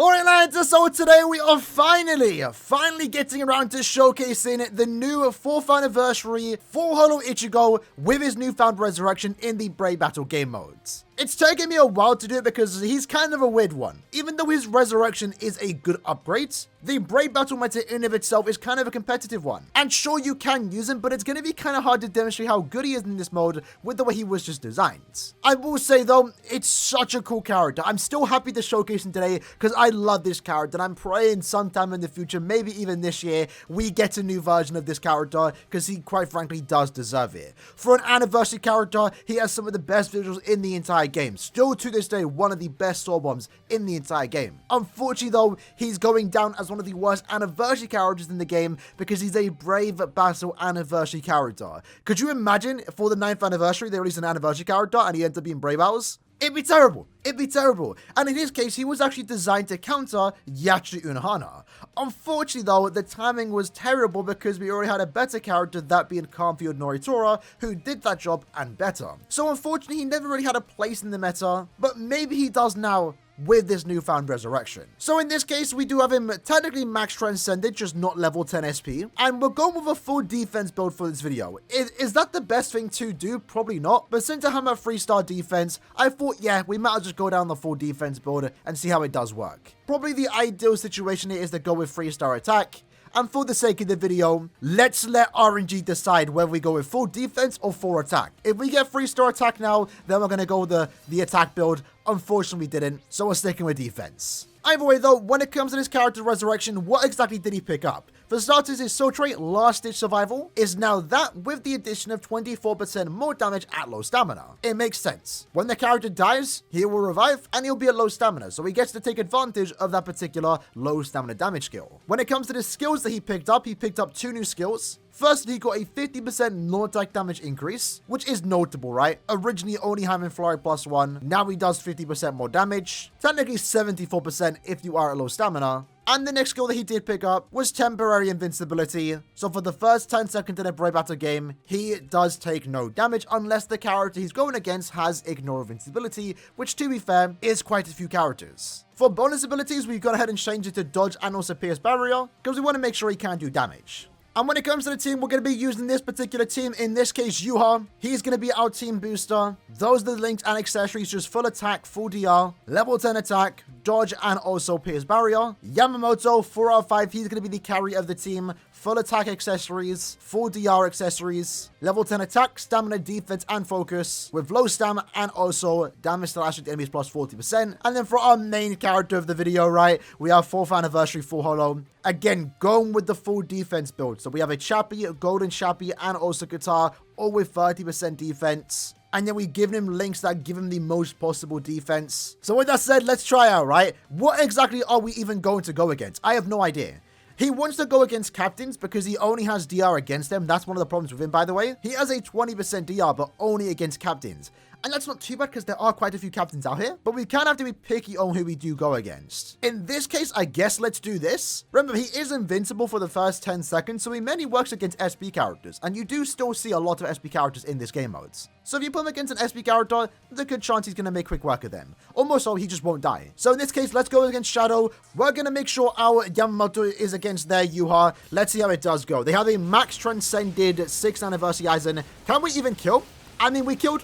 Alright lads, so today we are finally getting around to showcasing the new 4th anniversary Full Holo Ichigo with his newfound resurrection in the Brave Battle game modes. It's taken me a while to do it because he's kind of a weird one. Even though his resurrection is a good upgrade, the Brave Battle meta in of itself is kind of a competitive one. And sure, you can use him, but it's going to be kind of hard to demonstrate how good he is in this mode with the way he was just designed. I will say though, it's such a cool character. I'm still happy to showcase him today because I love this character and I'm praying sometime in the future, maybe even this year, we get a new version of this character because he quite frankly does deserve it. For an anniversary character, he has some of the best visuals in the entire game. Still to this day, one of the best sword bombs in the entire game. Unfortunately though, he's going down as one of the worst anniversary characters in the game because he's a Brave Battle anniversary character. Could you imagine for the 9th anniversary, they released an anniversary character and he ends up being Brave Hours? It'd be terrible. It'd be terrible. And in his case, he was actually designed to counter Yachi Unohana. Unfortunately, though, the timing was terrible because we already had a better character, that being Calmfield Noritora, who did that job and better. So unfortunately, he never really had a place in the meta, but maybe he does now with this newfound resurrection. So in this case, we do have him technically max transcended, just not level 10 SP. And we're going with a full defense build for this video. Is that the best thing to do? Probably not. But since I have a 3-star defense, I thought, yeah, we might as well just go down the full defense build and see how it does work. Probably the ideal situation here is to go with 3-star attack. And for the sake of the video, let's let RNG decide whether we go with full defense or full attack. If we get 3-star attack now, then we're going to go with the attack build. Unfortunately, we didn't, so we're sticking with defense. Either way though, when it comes to this character resurrection, what exactly did he pick up? For starters, his soul trait, Last Ditch Survival, is now that with the addition of 24% more damage at low stamina. It makes sense. When the character dies, he will revive and he'll be at low stamina, so he gets to take advantage of that particular low stamina damage skill. When it comes to the skills that he picked up 2 new skills. First, he got a 50% non-attack damage increase, which is notable, right? Originally only having Flurry +1, now he does 50% more damage, technically 74% if you are at low stamina. And the next skill that he did pick up was temporary invincibility. So for the first 10 seconds in a Brave Battle game, he does take no damage unless the character he's going against has ignore invincibility, which to be fair, is quite a few characters. For bonus abilities, we've gone ahead and changed it to dodge and also pierce barrier, because we want to make sure he can do damage. And when it comes to the team, we're going to be using this particular team, in this case, Yuha. He's going to be our team booster. Those are the links and accessories, just full attack, full DR, level 10 attack, dodge, and also pierce barrier. Yamamoto, 4 out of 5, he's going to be the carry of the team. Full attack accessories, full DR accessories, level 10 attack, stamina, defense, and focus, with low stamina and also damage to to enemies plus 40%. And then for our main character of the video, right, we have 4th anniversary Full Holo. Again, going with the full defense build. So we have a Chappie, a Golden Chappie, and also Guitar, all with 30% defense. And then we've given him links that give him the most possible defense. So with that said, let's try out, right? What exactly are we even going to go against? I have no idea. He wants to go against captains because he only has DR against them. That's one of the problems with him, by the way. He has a 20% DR, but only against captains. And that's not too bad because there are quite a few captains out here, but we can have to be picky on who we do go against. In this case, I guess let's do this. Remember, he is invincible for the first 10 seconds, so he mainly works against SP characters, and you do still see a lot of SP characters in this game modes. So if you put him against an SP character, there's a good chance he's going to make quick work of them. Almost so he just won't die. So in this case, let's go against Shadow. We're going to make sure our Yamamoto is against their Yuha. Let's see how it does go. They have a max transcended 6th anniversary Aizen. Can we even kill? I mean, we killed.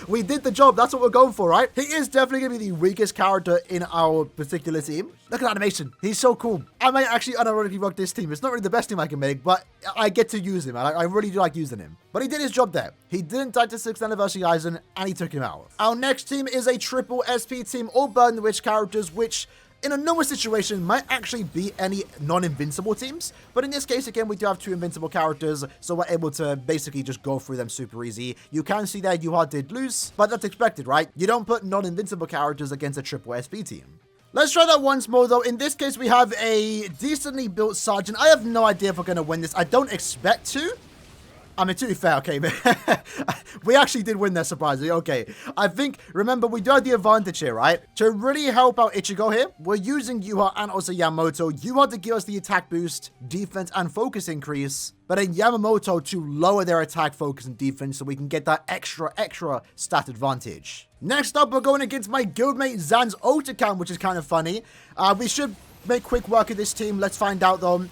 We did the job. That's what we're going for, right? He is definitely going to be the weakest character in our particular team. Look at the animation. He's so cool. I might actually unironically rock this team. It's not really the best team I can make, but I get to use him. I really do like using him. But he did his job there. He didn't die to 6th anniversary Aizen, and he took him out. Our next team is a triple SP team, all Burn the Witch characters, which in a normal situation might actually be any non-invincible teams, but in this case, again, we do have 2 invincible characters, so we're able to basically just go through them super easy. You can see that Yuha did lose, but that's expected, right? You don't put non-invincible characters against a triple SP team. Let's try that once more, though. In this case, we have a decently built Sergeant. I have no idea if we're going to win this. I don't expect to. I mean, to be fair, okay, we actually did win there, surprisingly. Okay, I think, remember, we do have the advantage here, right? To really help out Ichigo here, we're using Yuha and also Yamamoto. Yuha to give us the attack boost, defense, and focus increase, but then Yamamoto to lower their attack, focus, and defense so we can get that extra stat advantage. Next up, we're going against my guildmate Zan's ult account, which is kind of funny. We should make quick work of this team. Let's find out, though.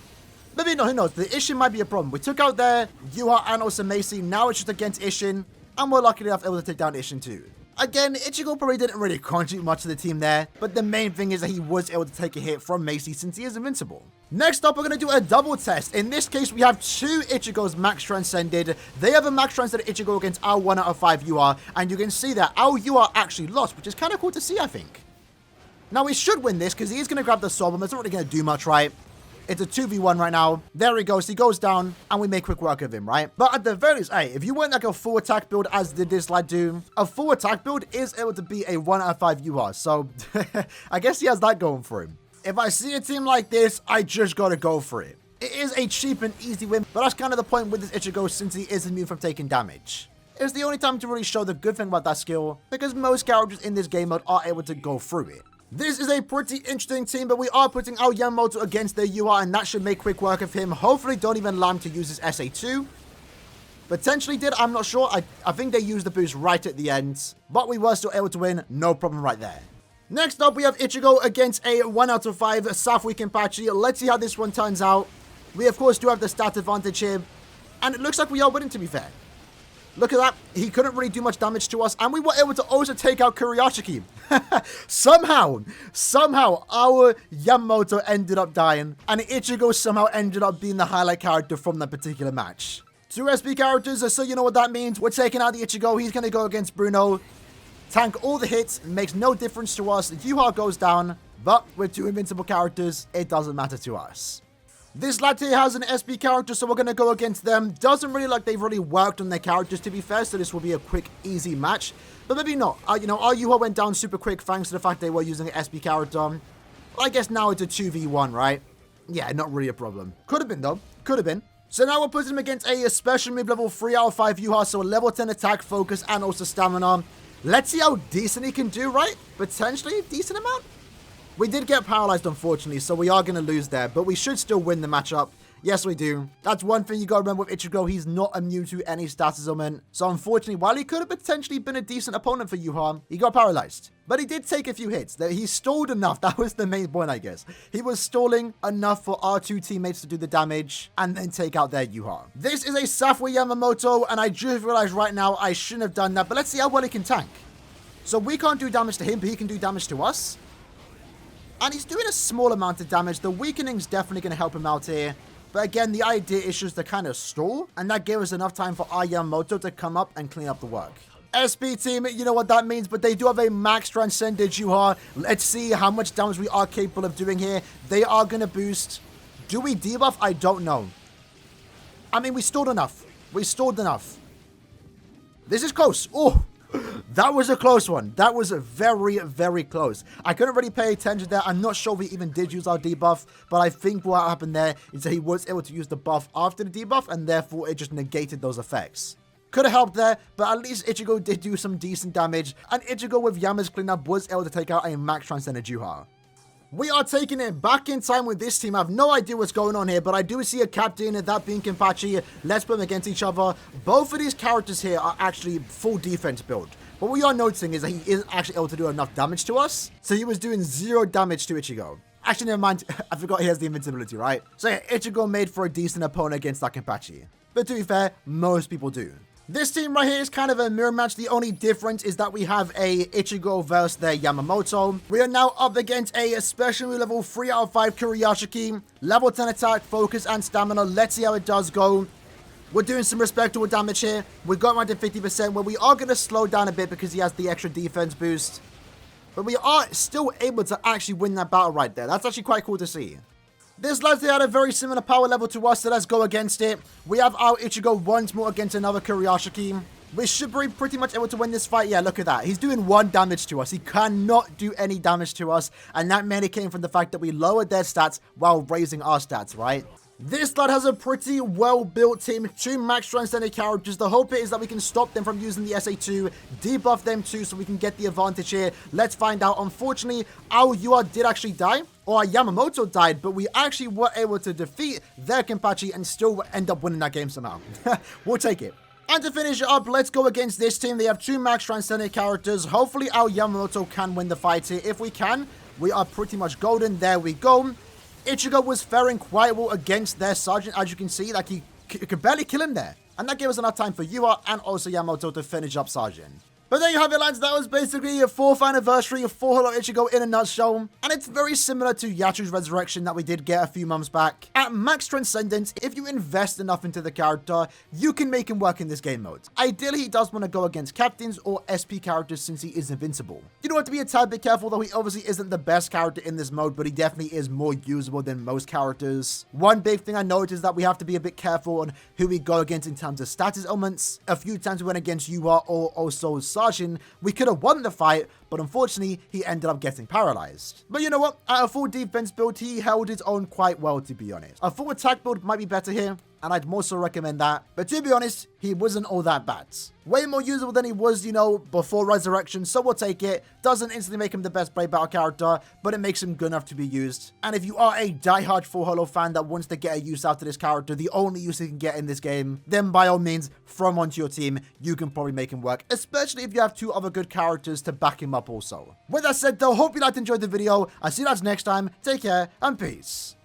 Maybe not, who knows? The Ishin might be a problem. We took out their Yuha and also Macy. Now it's just against Ishin, and we're lucky enough able to take down Ishin too. Again, Ichigo probably didn't really contribute much to the team there, but the main thing is that he was able to take a hit from Macy since he is invincible. Next up, we're going to do a double test. In this case, we have two Ichigos max transcended. They have a max transcended Ichigo against our 1 out of 5 UR, and you can see that our UR actually lost, which is kind of cool to see, I think. Now, we should win this because he's going to grab the soul bomb. It's not really going to do much, right? It's a 2v1 right now. There he goes. He goes down, and we make quick work of him, right? But at the very least, hey, if you weren't like a full attack build as did this lad do, a full attack build is able to be a 1 out of 5 UR. So, I guess he has that going for him. If I see a team like this, I just got to go for it. It is a cheap and easy win, but that's kind of the point with this Ichigo since he is immune from taking damage. It's the only time to really show the good thing about that skill, because most characters in this game mode are able to go through it. This is a pretty interesting team, but we are putting our Yamamoto against their UR, and that should make quick work of him. Hopefully don't even allow him to use his SA2. Potentially did, I'm not sure. I think they used the boost right at the end, but we were still able to win, no problem right there. Next up, we have Ichigo against a 1 out of 5 Safui Kenpachi. Let's see how this one turns out. We, of course, do have the stat advantage here, and it looks like we are winning, to be fair. Look at that. He couldn't really do much damage to us, and we were able to also take out Kuriyashiki. Somehow, our Yamamoto ended up dying, and Ichigo somehow ended up being the highlight character from that particular match. 2 SP characters, so you know what that means. We're taking out the Ichigo. He's going to go against Bruno. Tank all the hits, makes no difference to us. Yuha goes down, but with 2 invincible characters, it doesn't matter to us. This lad here has an SP character, so we're going to go against them. Doesn't really like they've really worked on their characters, to be fair, so this will be a quick, easy match. But maybe not. You know, our Yuha went down super quick thanks to the fact they were using an SP character. I guess now it's a 2v1, right? Yeah, not really a problem. Could have been, though. Could have been. So now we're putting him against a special move level 3 out of 5 Yuha, so a level 10 attack, focus, and also stamina. Let's see how decent he can do, right? Potentially a decent amount. We did get paralyzed, unfortunately, so we are going to lose there, but we should still win the matchup. Yes, we do. That's one thing you got to remember with Ichigo. He's not immune to any status ailment. So unfortunately, while he could have potentially been a decent opponent for Yuha, he got paralyzed. But he did take a few hits. He stalled enough. That was the main point, I guess. He was stalling enough for our 2 teammates to do the damage and then take out their Yuha. This is a Safui Yamamoto, and I just realized right now I shouldn't have done that, but let's see how well he can tank. So we can't do damage to him, but he can do damage to us. And he's doing a small amount of damage. The weakening's definitely going to help him out here. But again, the idea is just to kind of stall. And that gave us enough time for our Yamamoto to come up and clean up the work. SP team, you know what that means. But they do have a max transcended Yuha. Let's see how much damage we are capable of doing here. They are going to boost. Do we debuff? I don't know. I mean, we stalled enough. We stalled enough. This is close. Oh. That was a close one. That was very, very close. I couldn't really pay attention there. I'm not sure if we even did use our debuff, but I think what happened there is that he was able to use the buff after the debuff, and therefore it just negated those effects. Could have helped there, but at least Ichigo did do some decent damage, and Ichigo with Yama's cleanup was able to take out a max transcended Yuha. We are taking it back in time with this team. I have no idea what's going on here, but I do see a captain, that being Kenpachi. Let's put them against each other. Both of these characters here are actually full defense build. What we are noticing is that he isn't actually able to do enough damage to us. So he was doing 0 damage to Ichigo. Actually, never mind. I forgot he has the invincibility, right? So yeah, Ichigo made for a decent opponent against that Kenpachi. But to be fair, most people do. This team right here is kind of a mirror match. The only difference is that we have a Ichigo versus their Yamamoto. We are now up against a special level 3 out of 5 Kuriyashiki. Level 10 attack, focus, and stamina. Let's see how it does go. We're doing some respectable damage here. We got around to 50%, where we are going to slow down a bit because he has the extra defense boost. But we are still able to actually win that battle right there. That's actually quite cool to see. This lad had a very similar power level to us, so let's go against it. We have our Ichigo once more against another Kuriyashiki. We should be pretty much able to win this fight. Yeah, look at that. He's doing 1 damage to us. He cannot do any damage to us. And that mainly came from the fact that we lowered their stats while raising our stats, right? This lad has a pretty well-built team, 2 max transcended characters. The hope is that we can stop them from using the SA2, debuff them too, so we can get the advantage here. Let's find out. Unfortunately, our UR did actually die, or our Yamamoto died, but we actually were able to defeat their Kenpachi and still end up winning that game somehow. We'll take it. And to finish it up, let's go against this team. They have 2 max transcended characters. Hopefully, our Yamamoto can win the fight here. If we can, we are pretty much golden. There we go. Ichigo was faring quite well against their Sergeant, as you can see, like he could barely kill him there. And that gave us enough time for Yua and also Yamamoto to finish up Sergeant. But there you have it, lads. That was basically a 4th anniversary of 4 Holo Ichigo in a nutshell. And it's very similar to ICHIGO Resurrection that we did get a few months back. At max Transcendence, if you invest enough into the character, you can make him work in this game mode. Ideally, he does want to go against captains or SP characters since he is invincible. You do have to be a tad bit careful, though he obviously isn't the best character in this mode, but he definitely is more usable than most characters. One big thing I noticed is that we have to be a bit careful on who we go against in terms of status elements. A few times we went against Yua or also Sergeant, we could have won the fight, but unfortunately, he ended up getting paralyzed. But you know what? At a full defense build, he held his own quite well, to be honest. A full attack build might be better here, and I'd more so recommend that. But to be honest, he wasn't all that bad. Way more usable than he was, you know, before Resurrection, so we'll take it. Doesn't instantly make him the best Brave Battle character, but it makes him good enough to be used. And if you are a diehard 4 Holo fan that wants to get a use out of this character, the only use he can get in this game, then by all means, throw him onto your team. You can probably make him work, especially if you have 2 other good characters to back him up also. With that said though, hope you guys enjoyed the video. I'll see you guys next time. Take care and peace.